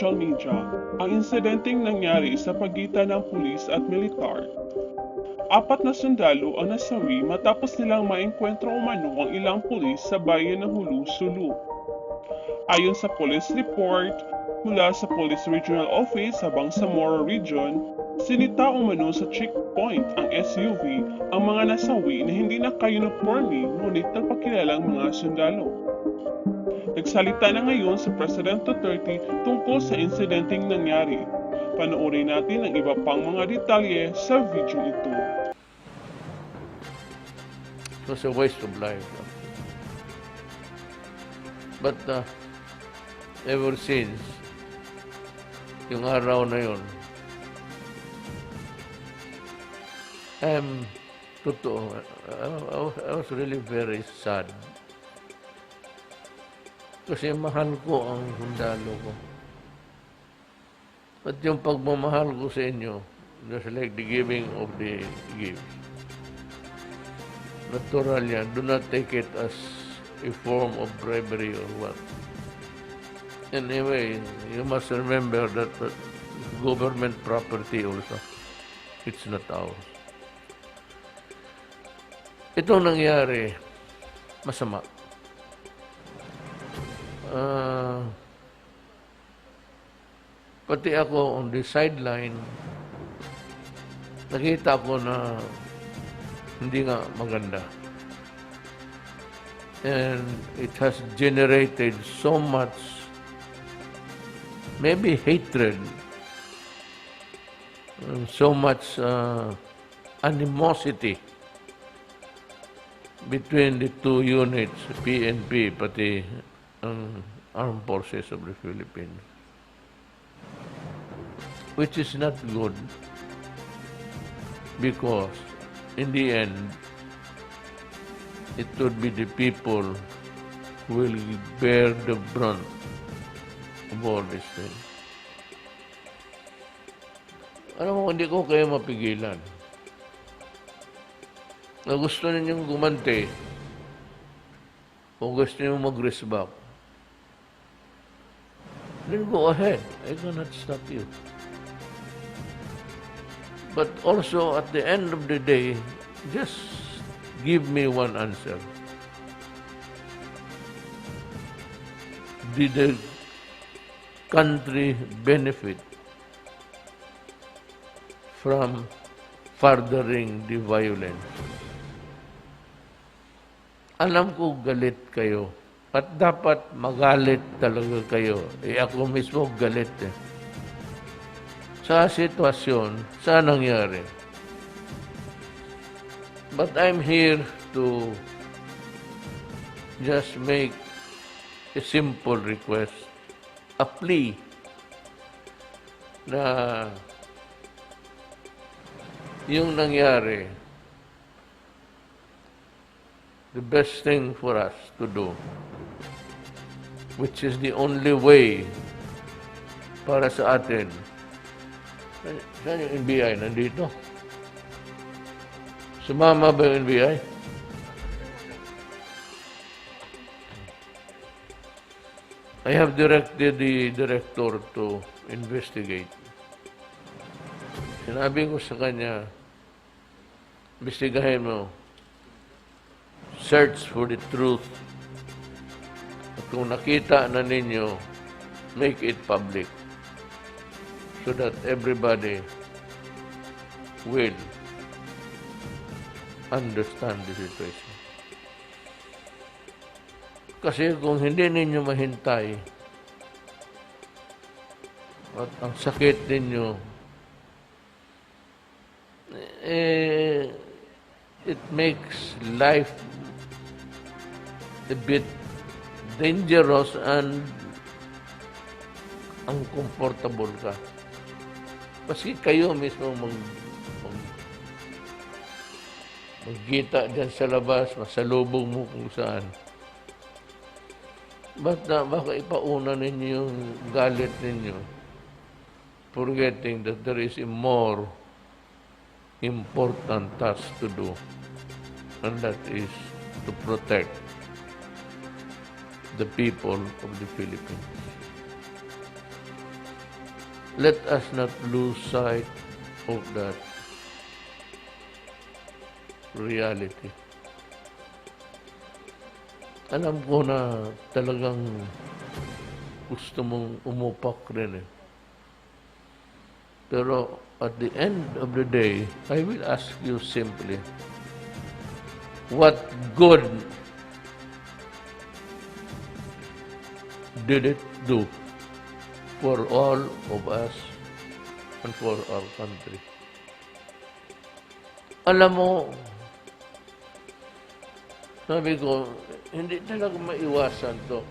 social media ang insidenteng nangyari sa pagitan ng pulis at militar. Apat na sundalo ang nasawi matapos nilang maengkwentro umano ang ilang pulis sa bayan ng Hulu-Sulu. Ayon sa police report, mula sa Police Regional Office sa Bangsamoro Region, sinita umano sa checkpoint ang SUV ang mga nasawi na hindi naka-uniforme ngunit nagpakilalang mga sundalo. Nagsalita na ngayon si President Duterte tungkol sa insidenteng nangyari. Panoorin natin ang iba pang mga detalye sa video ito. It was a waste of life. But ever since, yung araw na yun, totoo, I was really very sad. Kasi mahal ko ang sundalo ko. At yung pagmamahal ko sa inyo, just like the giving of the gifts. Natural yan. Do not take it as a form of bribery or what. Anyway, you must remember that government property also. It's not ours. Itong nangyari, masama. Pati ako on the sideline, nakita ko na hindi nga maganda. And it has generated so much, maybe hatred, so much animosity between the two units, PNP, pati ang Armed Forces of the Philippines. Which is not good because in the end, it would be the people who will bear the brunt of all this thing. Alam mo, hindi ko kayo mapigilan. Na gusto ninyong gumante, kung gusto niyo mag-risk back, then go ahead. I cannot stop you. But also, at the end of the day, just give me one answer. Did the country benefit from furthering the violence? Alam ko galit kayo. At dapat magalit talaga kayo. Ako mismo galit eh. Sa sitwasyon, sa nangyari. But I'm here to just make a simple request, a plea na yung nangyari, the best thing for us to do, which is the only way para sa atin. Saan yung NBI? Nandito? Sumama ba yung NBI? I have directed the director to investigate. Sinabi ko sa kanya, imbestigahin mo. Search for the truth. At kung nakita na ninyo, make it public. So that everybody will understand the situation. Kasi kung hindi ninyo mahintay at ang sakit ninyo, it makes life a bit dangerous and uncomfortable ka. Kasi kayo mismo magkita dyan sa labas, masalubong mo kung saan. Baka ipauna ninyo yung galit ninyo, forgetting that there is a more important task to do, and that is to protect the people of the Philippines. Let us not lose sight of that reality. Alam ko na talagang gusto mong umupak rin eh. Pero at the end of the day, I will ask you simply, what good did it do for all of us and for our country? Alam mo, sabi ko, hindi talaga maiwasan to.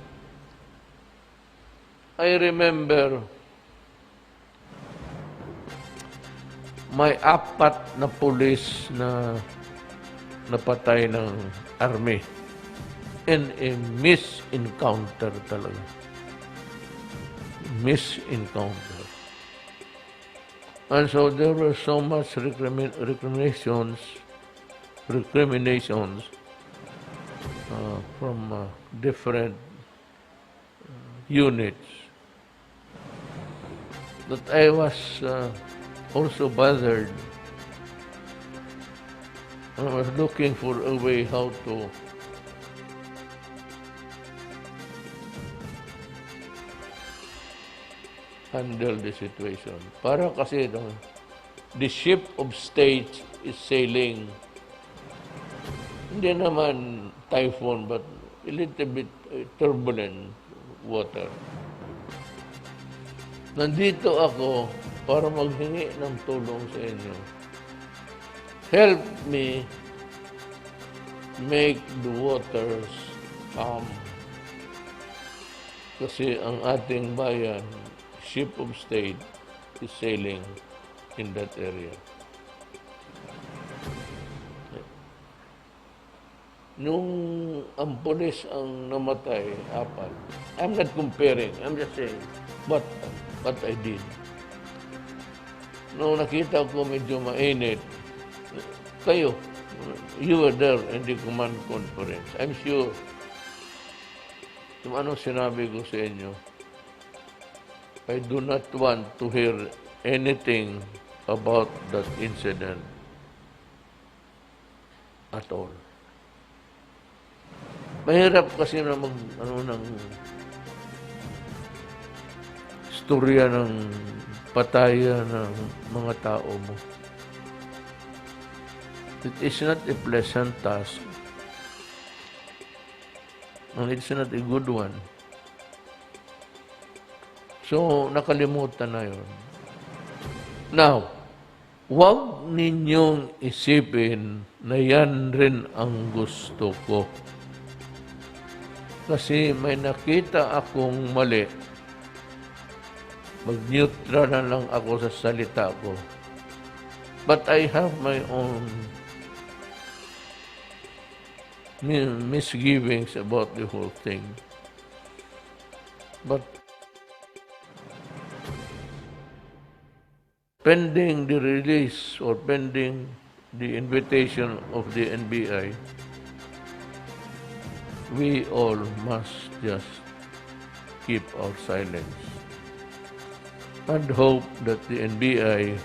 I remember may 4 na pulis na napatay ng army in a misencounter talaga. Misencounter. And so there were so much recriminations from different units that I was also bothered. I was looking for a way how to handle the situation. Para kasi the ship of state is sailing. Hindi naman typhoon, but a little bit turbulent water. Nandito ako para maghingi ng tulong sa inyo. Help me make the waters calm. Kasi ang ating bayan, ship of state, is sailing in that area. Nung ang pulis ang namatay, 4. I'm not comparing. I'm just saying what I did. Nung nakita ko medyo mainit, kayo, you were there in the command conference. I'm sure kung anong sinabi ko sa inyo, I do not want to hear anything about that incident at all. Mahirap kasi na ng istorya ng patayan ng mga tao mo. It is not a pleasant task. And it's not a good one. So, nakalimutan na yun. Now, huwag ninyong isipin na yan rin ang gusto ko. Kasi may nakita akong mali. Mag-neutral na lang ako sa salita ko. But I have my own misgivings about the whole thing. But pending the release or pending the invitation of the NBI, we all must just keep our silence and hope that the NBI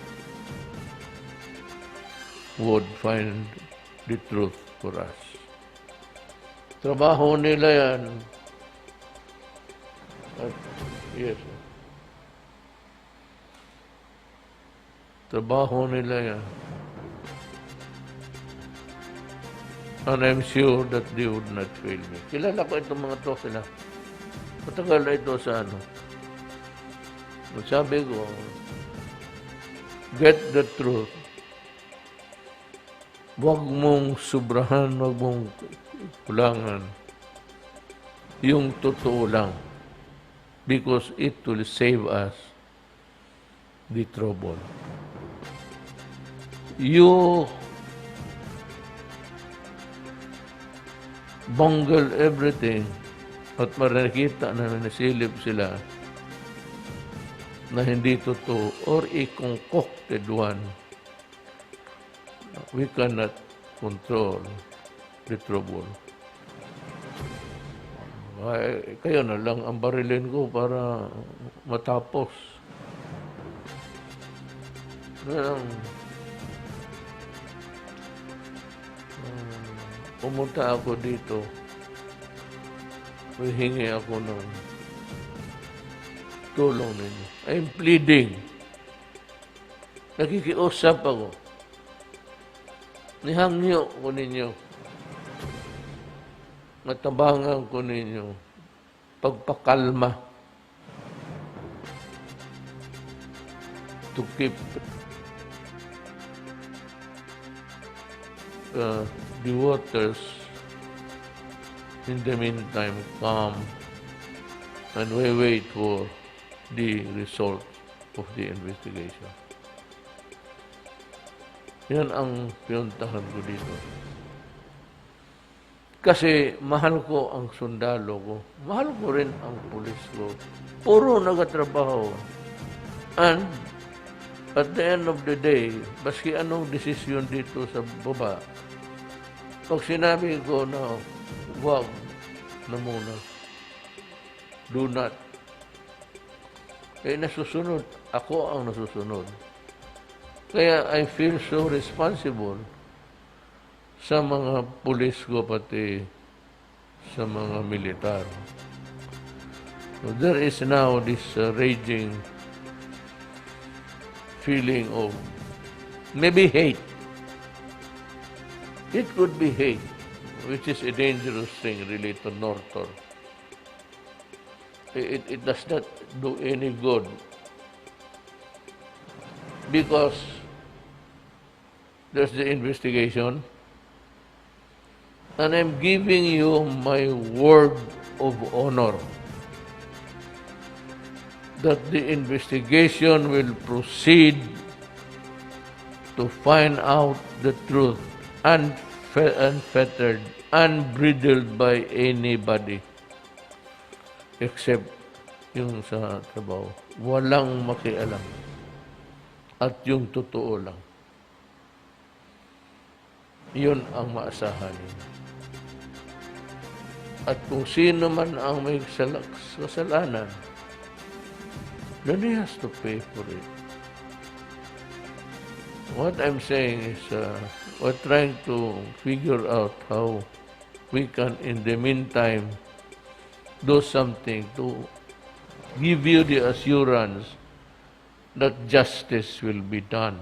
would find the truth for us. Trabaho nila yan. At, yes. Trabaho nila yan. And I'm sure that they would not fail me. Kilala ko itong mga to sila. Matagal na ito sa ano. Sabi ko, get the truth. Huwag mong sobrahan, huwag mong kulangan. Yung totoo lang. Because it will save us the trouble. You bungle everything at marakita na nasilip sila na hindi totoo or a concocted one, we cannot control the trouble. Ay, kayo na lang ang barilin ko para matapos. Nang pumunta ako dito, hihingi ako ng tulong ninyo. I'm pleading. Nakikiusap ako. Nihangyo ko ninyo. Matabangan ko ninyo. Pagpakalma. To keep the waters in the meantime calm, and we wait for the result of the investigation. Yan ang pinuntahan ko dito. Kasi mahal ko ang sundalo ko. Mahal ko rin ang pulis ko. Puro nagatrabaho. And at the end of the day, baski anong desisyon dito sa baba, pag sinabi ko na wag na muna, do not, nasusunod. Ako ang nasusunod. Kaya I feel so responsible sa mga pulis ko pati sa mga militar. So there is now this raging feeling of maybe hate. It could be hate, which is a dangerous thing really to nurture. It does not do any good because there's the investigation, and I'm giving you my word of honor that the investigation will proceed to find out the truth, unfettered, unbridled by anybody except yung sa trabaho. Walang makialam. At yung totoo lang. Yun ang maasahan niyo. At kung sino man ang may kasalanan, then he has to pay for it. What I'm saying is, we're trying to figure out how we can, in the meantime, do something to give you the assurance that justice will be done.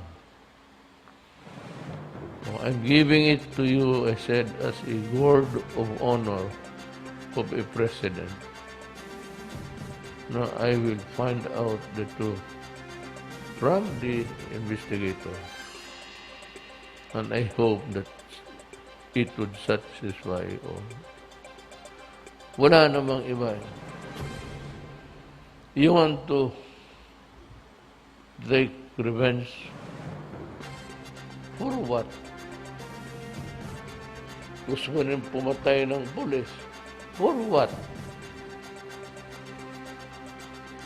So I'm giving it to you, I said, as a word of honor of a president. Now I will find out the truth from the investigator. And I hope that it would satisfy all. Wala namang iba. You want to take revenge for what? Gusto mo rin pumatay ng pulis. For what?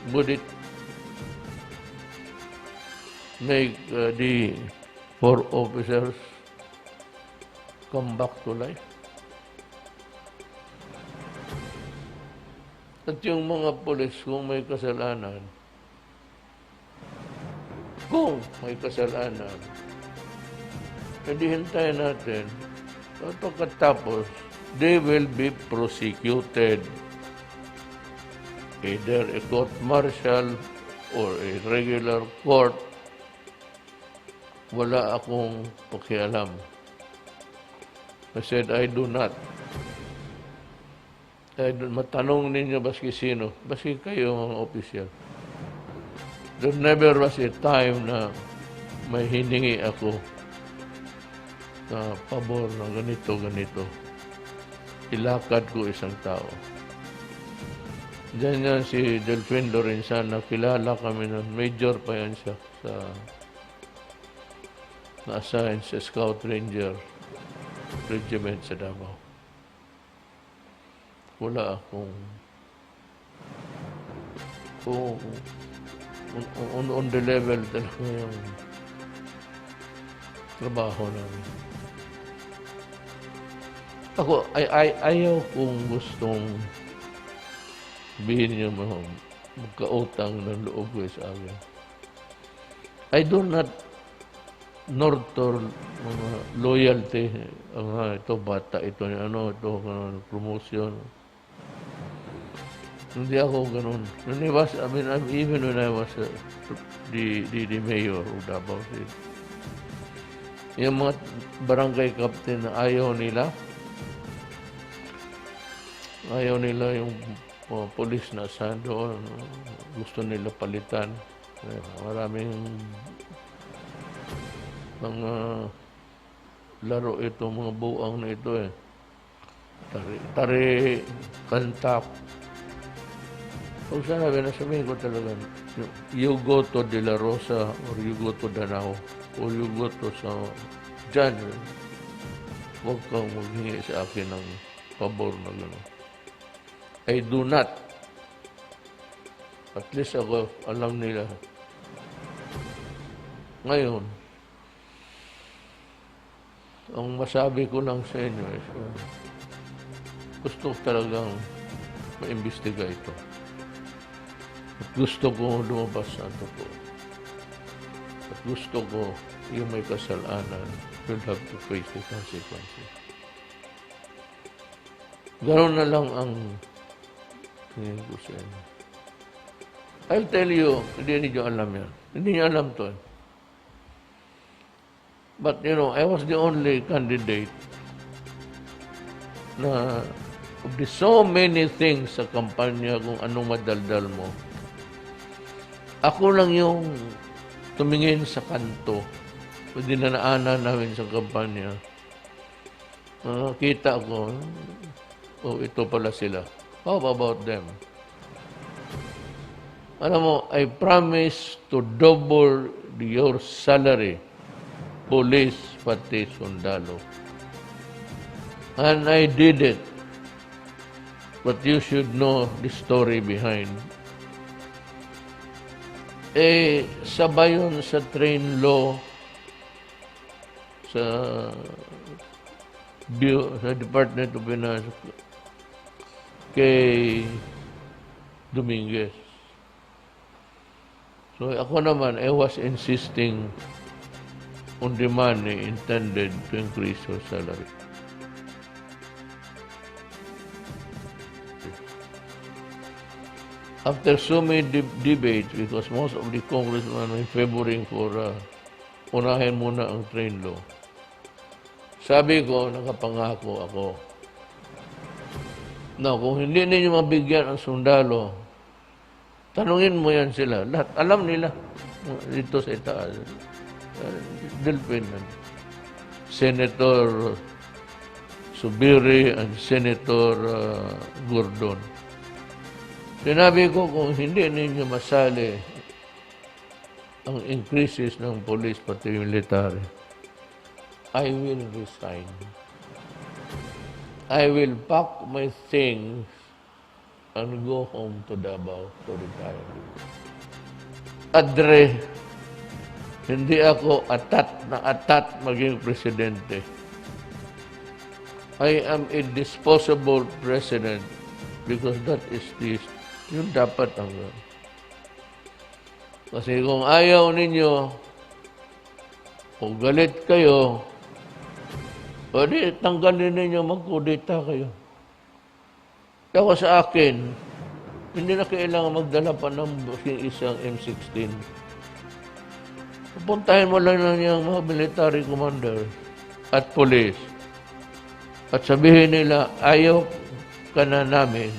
Would it make the 4 officers come back to life? At yung mga pulis, kung may kasalanan, hindi hintayin natin. At pagkatapos, they will be prosecuted. Either a court-martial or a regular court. Wala akong pakialam. I said, I do not. Matanong ninyo baski sino, baski kayo mga opisyal. There never was a time na may hiningi ako na pabor ng ganito. Ilakad ko isang tao. Diyan yan si Delfin Lorenzana, kilala kami nun. Major pa yan siya sa na-assign sa Scout Ranger Regiment sa Davao. Wala akong on the level talaga yung trabaho namin. Ako, ayaw kong gustong sabihin niyo magkautang ng loob ko sa akin. I do not Nortor, mga loyalty, ito bata, ito ito promotion. Hindi ako ganun. Even when I was the mayor of Davao City, yung mga barangay captain na ayaw nila yung police na asahan doon. Gusto nila palitan. Maraming mga laro ito, mga buang na ito eh. Tari, kantak. Pag sabihin ko talaga, you go to De La Rosa or you go to Danao or you go to dyan, huwag kang maghingi sa akin ng pabor na gano'n. I do not. At least ako, alam nila. Ngayon, ang masabi ko lang sa inyo is, gusto ko talagang maimbestiga ito. At gusto ko lumabas ang totoo. At gusto ko yung may kasalanan will have to face the consequences. Ganoon na lang ang tingin ko sa inyo. I'll tell you, hindi niyo alam yan. Hindi niyo alam to. But, I was the only candidate na of the so many things sa kampanya kung anong madaldal mo. Ako lang yung tumingin sa kanto. Dinanaanan namin sa kampanya. Kita ko, ito pala sila. How about them? Alam mo, I promise to double your salary, police, pati sundalo. And I did it. But you should know the story behind. Sabay yun sa train law sa Department of Finance kay Dominguez. So ako naman, I was insisting on the money intended to increase your salary. After so many debates, because most of the congressmen are favoring for unahin muna ang train law, sabi ko, nakapangako ako, na kung hindi ninyo mabigyan ang sundalo, tanungin mo yan sila. Lahat, alam nila dito sa itaas. Delphin, Senator Subiri and Senator Gordon. Sinabi ko, kung hindi ninyo masali ang increases ng police pati militar, I will resign. I will pack my things and go home to Davao to retire. Adre, hindi ako atat maging presidente. I am a disposable president because that is yung dapat ang. Kasi kung ayaw ninyo, kung galit kayo, pwede tanggalin ninyo, magkudita kayo. Kaya sa akin, hindi na kailangan magdala pa ng isang M16. Pupuntahin mo lang na niyang mga military commander at police. At sabihin nila, ayaw ka na namin.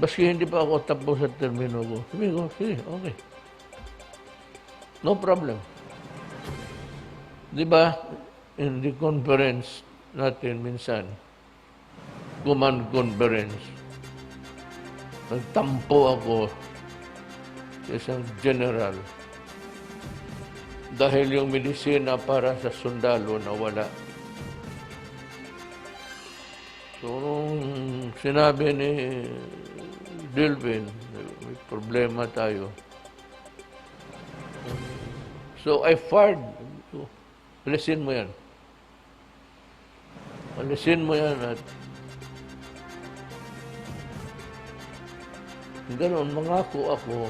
Baski hindi pa ako tapos sa termino ko. Sabi ko, sige, okay. No problem. Di ba, in the conference natin minsan, command conference, nagtampo ako sa isang general dahil yung medisina para sa sundalo nawala. So, nung sinabi ni Delvin, may problema tayo. So, I fired. Alisin mo yan. Alisin mo yan at ganoon, mangako ako,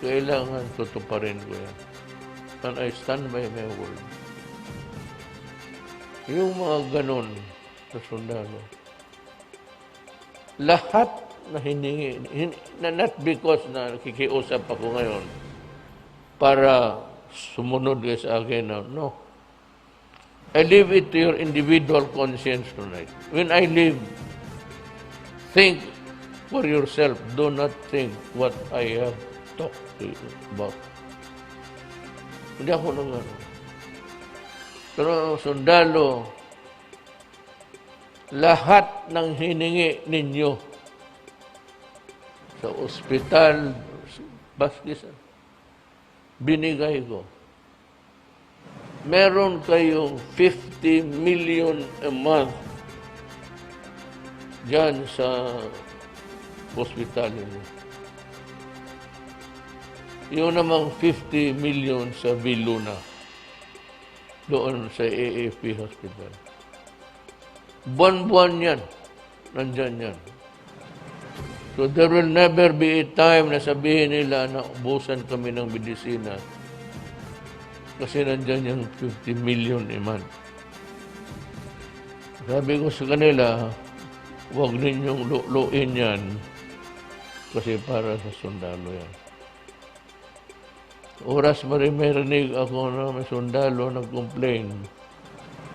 kailangan tutuparin ko yan. and I stand by my word. Yung mga ganon na sundalo, lahat na hiningi, not because na nakikiusap ako ngayon para sumunod kayo sa akin, no. I leave it to your individual conscience tonight. When I leave, think for yourself. Do not think what I have talked to you about. Hindi ako nang ano. Pero sundalo, lahat ng hiningi ninyo sa ospital, baskisan, binigay ko. Meron kayong 50 million a month dyan sa ospital niyo. Yung namang 50 million sa Viluna, doon sa AAP Hospital. Buwan-buwan yan. Nandyan yan. So there will never be a time na sabihin nila na ubusan kami ng medisina kasi nandyan yung 50 million a month. Sabi ko sa kanila, huwag ninyong luin yan kasi para sa sundalo yan. Oras marinig ako na may sundalo nag-complain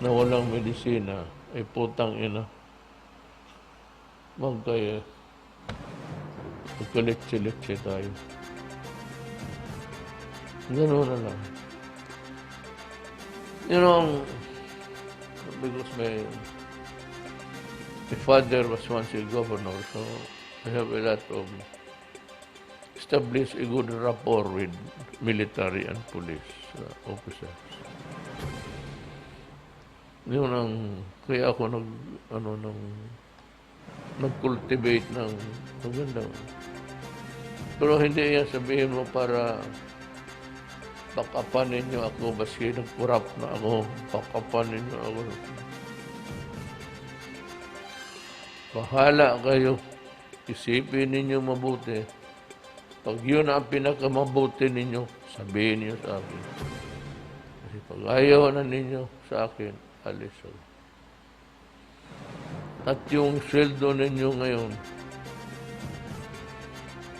na walang medisina, ay putang ina. Magkaletse-letse tayo. Gano'n na lang. You know, because my father was once a governor, so I have a lot of establish a good rapport with military and police officers. Yun ang, kaya ako nag-cultivate ng magandang. Pero hindi yan sabihin mo para pakapan ninyo ako, baski nag-corrupt na ako, pakapan ninyo ako. Bahala kayo, isipin ninyo mabuti. Pag yun ang pinakamabuti ninyo, sabihin niyo sa akin. Kasi pag ayaw na ninyo sa akin, alis ako. At yung sweldo ninyo ngayon,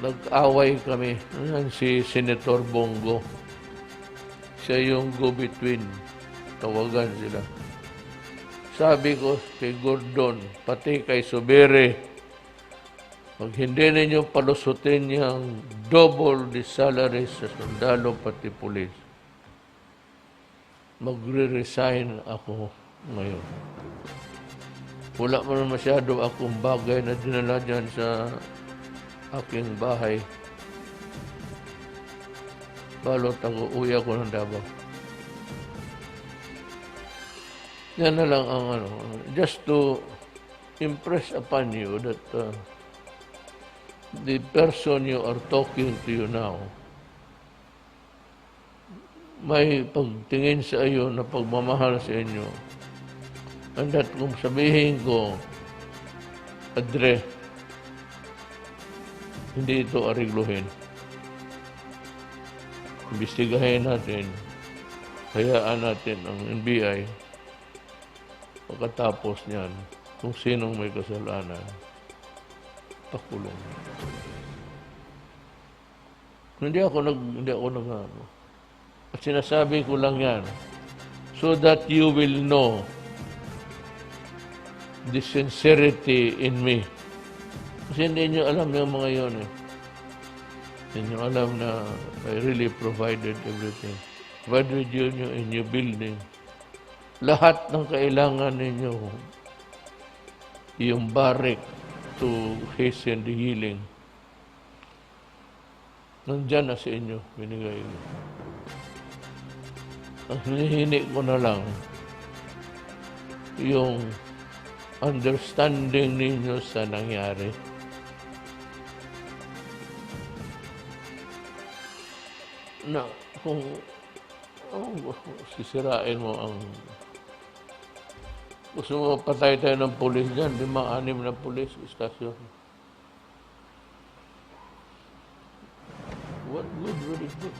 nag-away kami. Ayan, si Senator Bongo. Siya yung go-between. Tawagan sila. Sabi ko kay Gordon, pati kay Subere, pag hindi ninyo palusutin yung double the salary sa sundalo pati pulis, magre-resign ako ngayon. Wala mo na masyado akong bagay na dinala dyan sa aking bahay. Balot ako, uwi ako ng Davao. Yan na lang ang just to impress upon you that the person you are talking to you now, may pagtingin sa iyo na pagmamahal sa inyo. And that kung sabihin ko, Adre, hindi ito arigluhin. Imbestigahin natin, hayaan natin ang NBI, pagkatapos niyan, kung sinong may kasalanan, pakulong. Hindi ako nag At sinasabi ko lang yan so that you will know the sincerity in me. Kasi hindi nyo alam yung mga yun eh. Hindi nyo alam na I really provided everything. Provided you in your building. Lahat ng kailangan ninyo, yung barrack to hasten the healing, nandyan na sa inyo, binigay ko. Ang hinihinik ko na lang, yung understanding ninyo sa nangyari. Na kung sisirain mo ang gusto mo patay tayo ng pulis dyan, 5-6 na pulis, istasyon. What good would it do?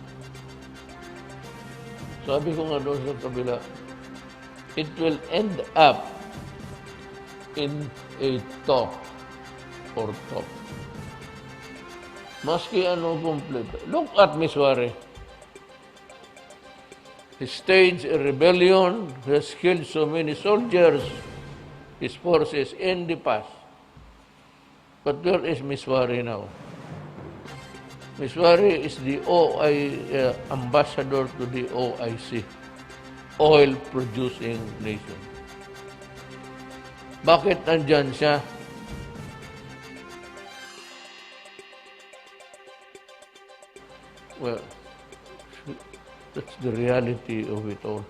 Sabi ko nga doon sa kabila, it will end up in a talk or talk. Maski ano kompleto. Look at Miswari. He staged a rebellion, he has killed so many soldiers, his forces in the past. But where is Miswari now? Miswari is the ambassador to the OIC, oil-producing nation. Bakit nandyan siya? Well, that's the reality of it all.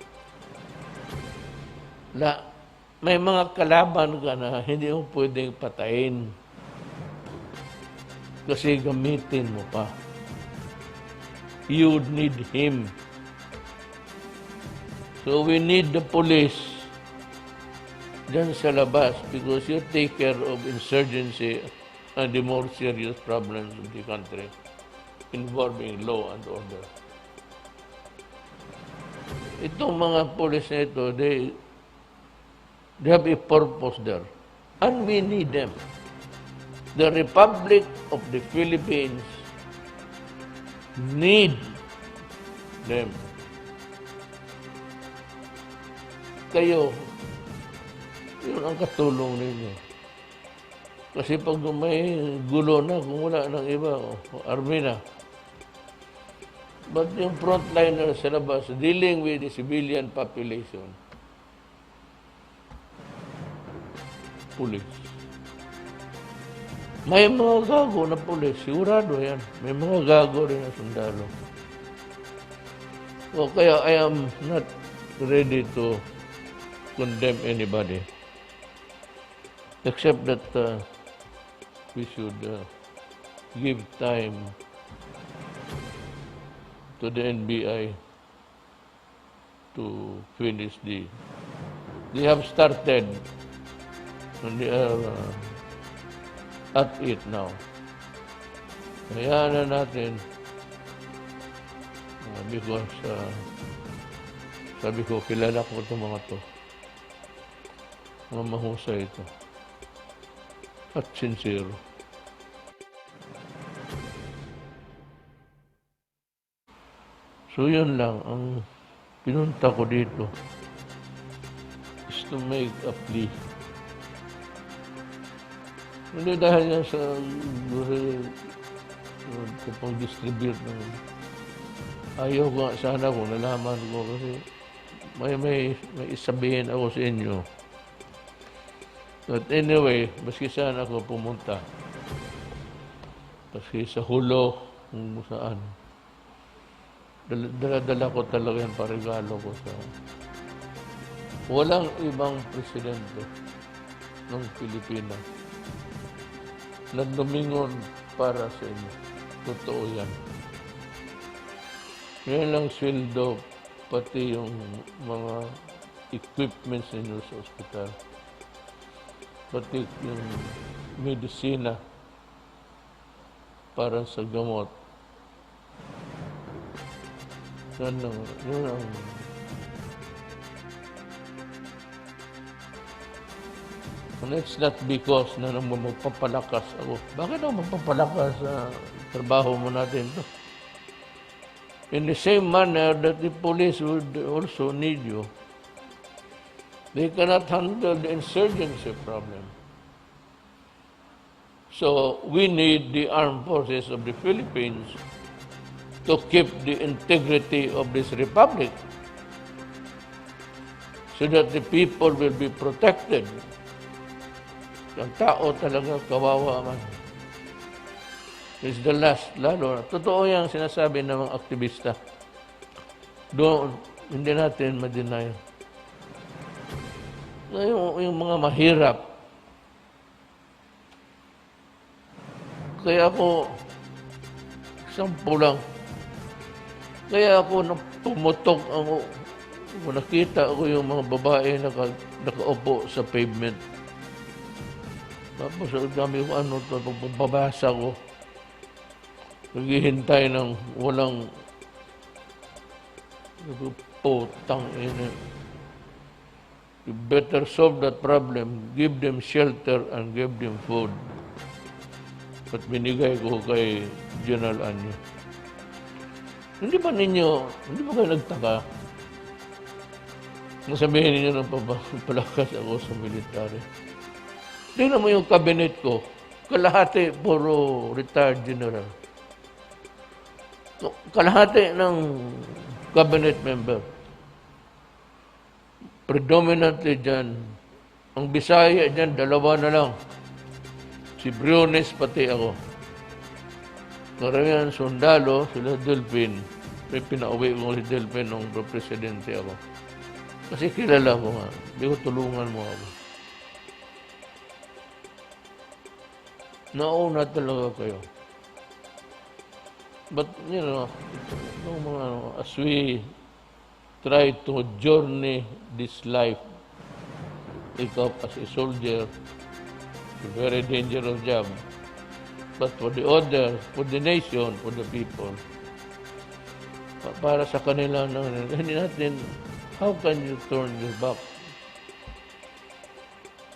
May mga kalaban ka na hindi mo pwedeng patayin kasi gamitin mo pa. You would need him. So we need the police dyan sa labas because you take care of insurgency and the more serious problems of the country involving law and order. Itong mga police na ito, they have a purpose there. And we need them. The Republic of the Philippines need them. Kayo, yun ang katulong ninyo. Kasi pag may gulo na, kung wala ng iba, army na. But yung frontliner sa labas, dealing with the civilian population, police. May mga gago na police, sigurado yan. May mga gago rin na sundalo. So, kaya I am not ready to condemn anybody. Except that we should give time to the NBI to finish they have started and they are at it now. Hayaan na natin because sabi ko, kilala ko itong mga to. Mga mahusay ito. At sincere. So yun lang, ang pinunta ko dito is to make a plea. Hindi dahil yan sa pang-distribute ng ayaw ko nga sana kung nalaman ko kasi may isabihin ako sa inyo. But anyway, maski sana ako pumunta. Maski sa hulo, kung saan. Dala ko talaga yung parigalo ko sa... Walang ibang presidente ng Pilipinas na lumingon para sa inyo. Totoo yan. Yan lang sweldo, pati yung mga equipments ninyo sa ospital. Pati yung medisina para sa gamot. Yun ang and it's not because na magpapalakas ako. Bakit ako magpapalakas sa trabaho mo natin to? In the same manner that the police would also need you. They cannot handle the insurgency problem. So we need the armed forces of the Philippines to keep the integrity of this republic so that the people will be protected. Ang tao talaga kawawa man. It's the last, lalo na. Totoo yung sinasabi ng mga aktivista. Doon, hindi natin ma-deny. Yung mga mahirap. Kaya ako, sampu lang. Kaya ako pumutok ako. Nakita ko yung mga babae nakaupo sa pavement. Tapos dami ko babasa ko. Naghihintay ng walang Putang ina. You better solve that problem. Give them shelter and give them food. At binigay ko kay General Anyo. Hindi ba kayo nagtaka? Nasabihin ninyo ng palakas ako sa militar. Tingnan mo yung cabinet ko. Kalahati, puro retired general. Kalahati ng cabinet member. Predominantly dyan. Ang Bisaya dyan, 2 na lang. Si Briones pati ako. Karamihan sundalo, sila Delphin. May pinauwi ko si Delphin nung presidente ako. Kasi kilala ko nga. Hindi ko tulungan mo ako. Nauna talaga kayo. But, as we try to journey this life, ikaw as a soldier, a very dangerous job. But for the order, for the nation, for the people, para sa kanila, hindi natin, how can you turn your back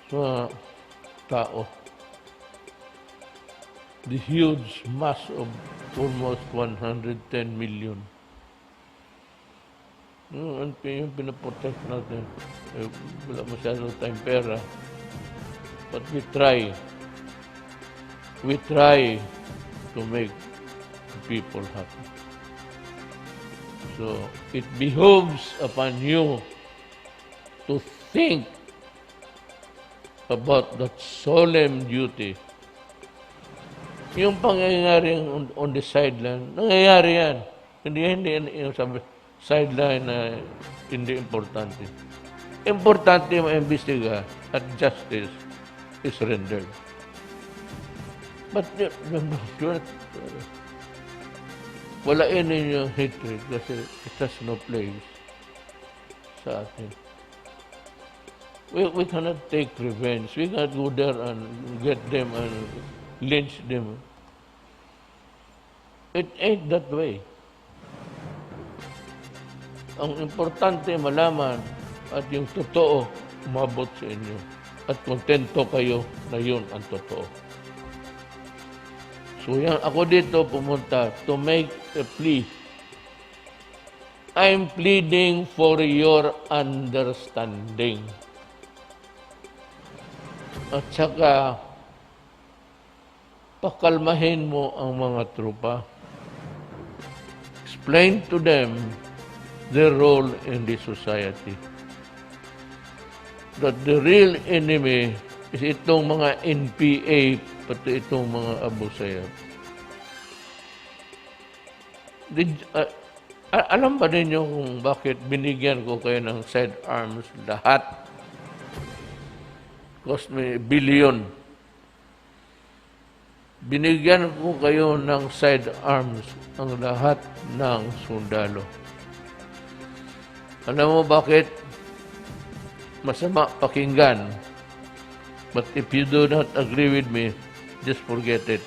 sa tao? The huge mass of almost 110 million. Yung pinaprotect natin. Wala masyadong time pera. But we try. We try to make people happy. So, it behooves upon you to think about that solemn duty. Yung pangyayari on the sideline, nangyayari yan. Hindi yung sabi, sideline na hindi importante. Importante maimbestiga at justice is rendered. But wala ninyo hatred kasi it has no place sa atin. We cannot take revenge. We cannot go there and get them and lynch them. It ain't that way. Ang importante malaman at yung totoo umabot sa inyo at kontento kayo na yun ang totoo. So yan, ako dito pumunta to make a plea. I'm pleading for your understanding. At saka, pakalmahin mo ang mga trupa. Explain to them their role in the society. That the real enemy is itong mga NPA, pati itong mga Abu Sayyaf. Alam ba ninyo kung bakit binigyan ko kayo ng sidearms lahat? Cost me $1 billion. Binigyan ko kayo ng sidearms ang lahat ng sundalo. Alam mo bakit? Masama pakinggan. But if you do not agree with me, just forget it.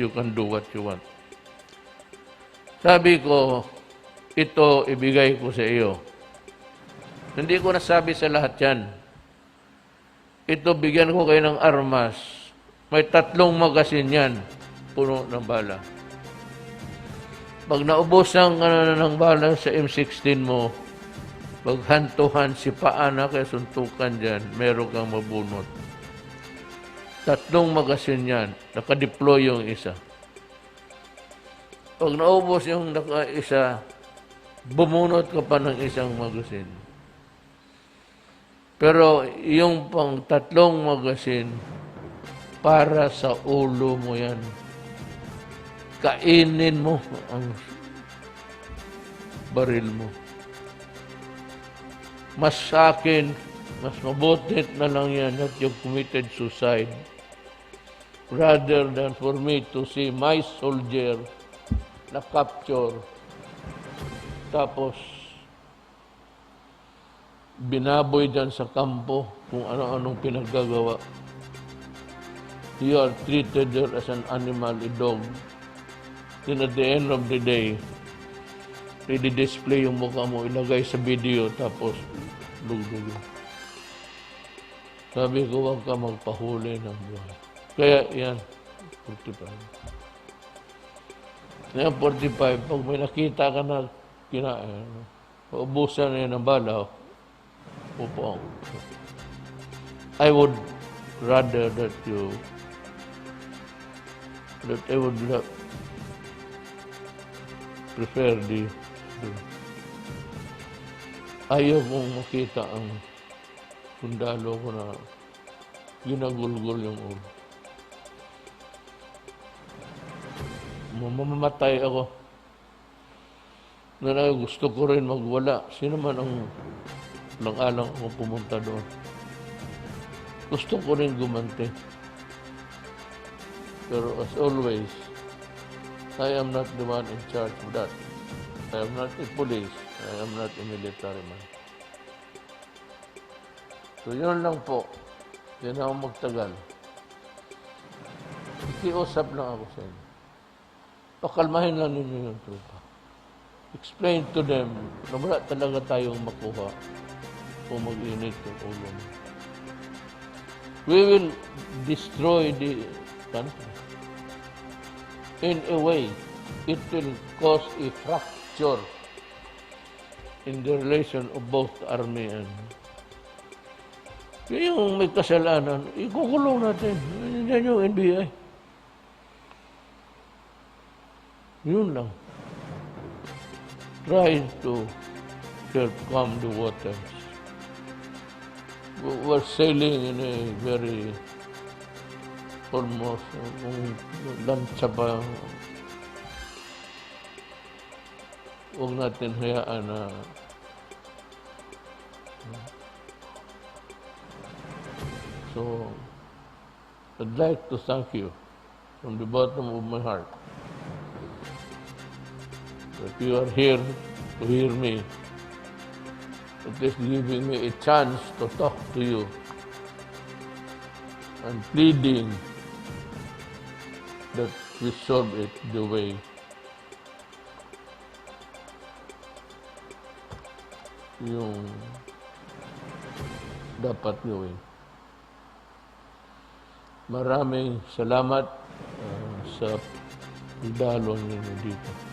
You can do what you want. Sabi ko, ito ibigay ko sa iyo. Hindi ko nasabi sa lahat yan. Ito, bigyan ko kayo ng armas. May 3 magasin yan. Puno ng bala. Pag naubos ng bala sa M16 mo, maghantuhan si paana kaya suntukan dyan, meron kang mabunot. 3 magasin yan. Nakadeploy yung isa. Pag naubos yung isa, bumunot ka pa ng isang magasin. Pero yung pang 3 magasin, para sa ulo mo yan. Kainin mo ang baril mo. Mas sa akin, mas mabuti na lang yan that you committed suicide rather than for me to see my soldier na capture tapos binaboy dyan sa kampo kung ano-anong pinaggagawa. You are treated there as an animal, a dog. Then at the end of the day, i-display yung mukha mo, ilagay sa video, tapos lugdugin. Sabi ko, huwag ka magpahuli ng buhay. Kaya yan, 45. Ngayon, 45, pag may nakita ka na kinain, paubusan na yun ng bala, upo. I would rather that I would prefer ayaw kong makita ang sundalo ko na ginagulgol yung ulo. Mamamatay ako. Na gusto ko rin magwala. Sino man ang lang-alang ako pumunta doon. Gusto ko rin gumanti. Pero as always, I am not the one in charge of that. I am not a police. I am not a military man. So yun lang po. Hindi na ako magtagal. Ikiusap lang ako sa inyo. Pakalmahin lang ninyo yung trupa. Explain to them na wala talaga tayong makuha kung mag-init yung ulo mo. We will destroy the country. In a way, it will cause a fracture in the relation of both army and... Yung may kasalanan, ikukulong natin. Yan yung NBI. Yun lang. Try to help calm the waters. We're sailing in a very almost lansa pa. Huwag natin hayaan na so I'd like to thank you from the bottom of my heart that you are here to hear me. It is giving me a chance to talk to you and pleading that we solve it the way yung dapat gawin. Maraming salamat sa pagdalo niyo dito.